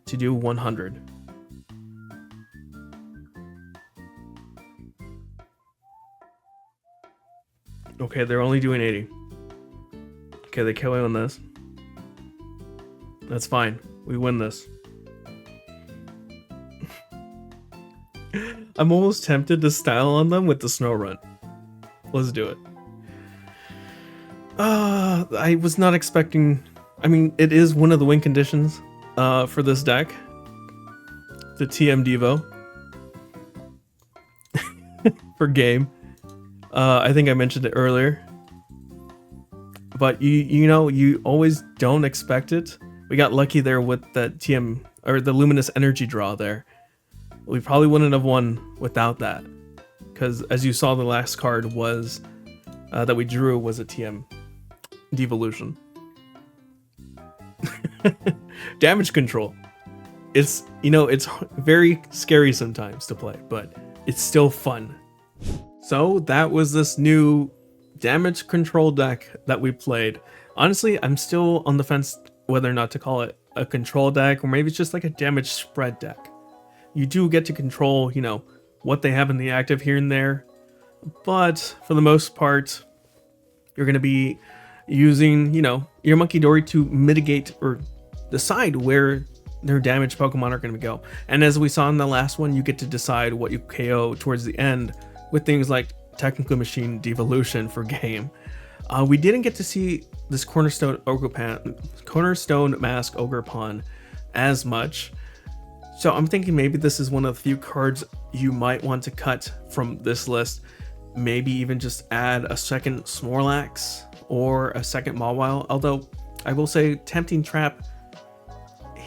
to do 100. Okay, they're only doing 80. Okay, they KO on this. That's fine. We win this. I'm almost tempted to style on them with the Snorunt. Let's do it. I was not expecting... I mean, it is one of the win conditions for this deck. The TM Devo. For game. I think I mentioned it earlier. But you know, you always don't expect it. We got lucky there with that TM, or the Luminous Energy draw there. We probably wouldn't have won without that. Because as you saw, the last card was that we drew was a TM Devolution. Damage control. It's, you know, it's very scary sometimes to play, but it's still fun. So that was this new damage control deck that we played. Honestly, I'm still on the fence whether or not to call it a control deck, or maybe it's just like a damage spread deck. You do get to control, you know, what they have in the active here and there, but for the most part, you're going to be using, you know, your Munkidori to mitigate or decide where their damaged Pokemon are going to go. And as we saw in the last one, you get to decide what you KO towards the end with things like Technical Machine Devolution for game. We didn't get to see this Cornerstone Mask Ogerpon as much. So I'm thinking maybe this is one of the few cards you might want to cut from this list. Maybe even just add a second Snorlax or a second Mawile. Although I will say Tempting Trap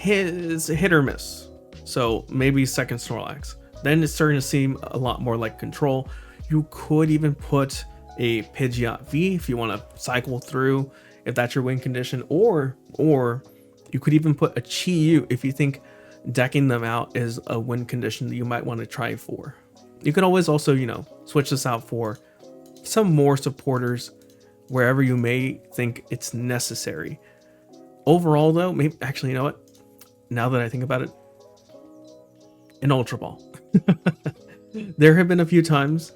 is hit or miss. So maybe second Snorlax. Then it's starting to seem a lot more like control. You could even put a Pidgeot V if you want to cycle through, if that's your win condition, or you could even put a Chi-Yu if you think decking them out is a win condition that you might want to try for. You could always also, you know, switch this out for some more supporters wherever you may think it's necessary. Overall though, maybe actually, you know what? Now that I think about it, an Ultra Ball. There have been a few times,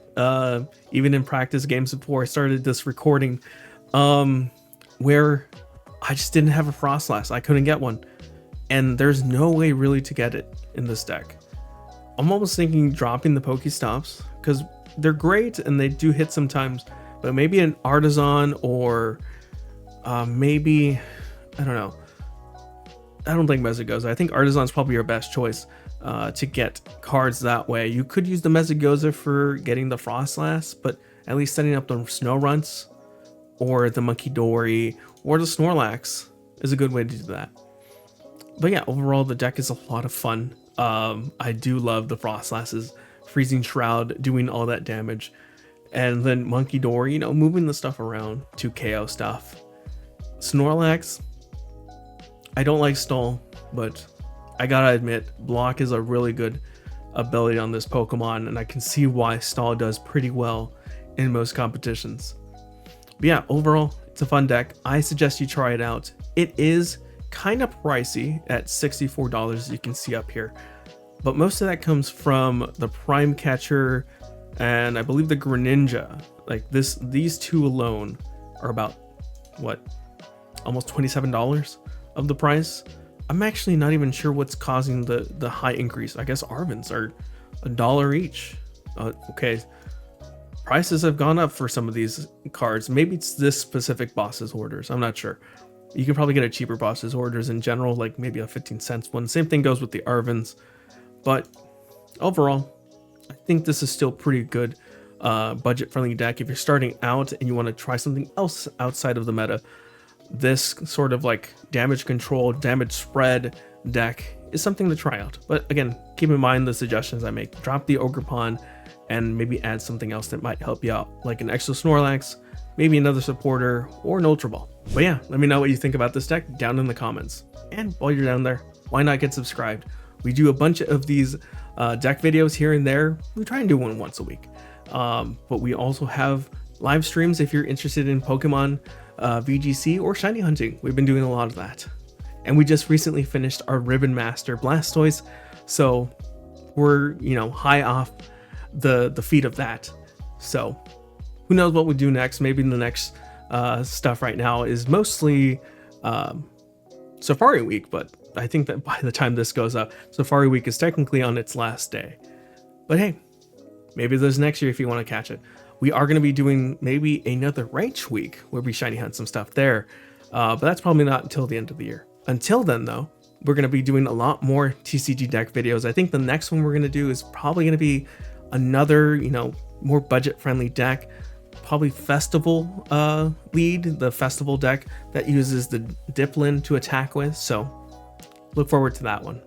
even in practice games before I started this recording, where I just didn't have a Froslass. I couldn't get one. And there's no way really to get it in this deck. I'm almost thinking dropping the Pokestops, because they're great and they do hit sometimes, but maybe an Artisan or maybe, I don't know. I don't think Mesagoza. I think Artisan's probably your best choice to get cards that way. You could use the Mesagoza for getting the Froslass, but at least setting up the Snowrunts or the Munkidori or the Snorlax is a good way to do that. But yeah, overall the deck is a lot of fun. I do love the Froslasses, Freezing Shroud, doing all that damage, and then Munkidori, you know, moving the stuff around to KO stuff. Snorlax, I don't like Stall, but I gotta admit, Block is a really good ability on this Pokemon, and I can see why Stall does pretty well in most competitions. But yeah, overall, it's a fun deck. I suggest you try it out. It is kind of pricey at $64, as you can see up here, but most of that comes from the Prime Catcher and I believe the Greninja. Like these two alone are about what, almost $27 of the price. I'm actually not even sure what's causing the high increase. I guess Arvens are $1 each. Okay, prices have gone up for some of these cards. Maybe it's this specific boss's orders, I'm not sure. You can probably get a cheaper boss's orders in general, like maybe a 15-cent one. Same thing goes with the Arvens. But overall, I think this is still pretty good budget-friendly deck. If you're starting out and you want to try something else outside of the meta, this sort of like damage control, damage spread deck is something to try out. But again, keep in mind the suggestions I make. Drop the Ogerpon and maybe add something else that might help you out, like an extra Snorlax, maybe another supporter, or an Ultra Ball. But yeah, let me know what you think about this deck down in the comments. And while you're down there, why not get subscribed? We do a bunch of these deck videos here and there. We try and do one once a week. But we also have live streams if you're interested in Pokemon VGC or shiny hunting. We've been doing a lot of that. And we just recently finished our Ribbon Master Blastoise, so we're, you know, high off the feet of that. So who knows what we do next? Maybe the next stuff right now is mostly Safari Week, but I think that by the time this goes up, Safari Week is technically on its last day. But hey, maybe there's next year if you want to catch it. We are going to be doing maybe another Ranch Week where we shiny hunt some stuff there, but that's probably not until the end of the year. Until then, though, we're going to be doing a lot more TCG deck videos. I think the next one we're going to do is probably going to be another, you know, more budget-friendly deck. Probably Festival lead, the Festival deck that uses the Diplin to attack with. So look forward to that one.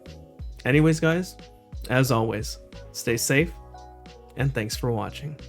Anyways, guys, as always, stay safe and thanks for watching.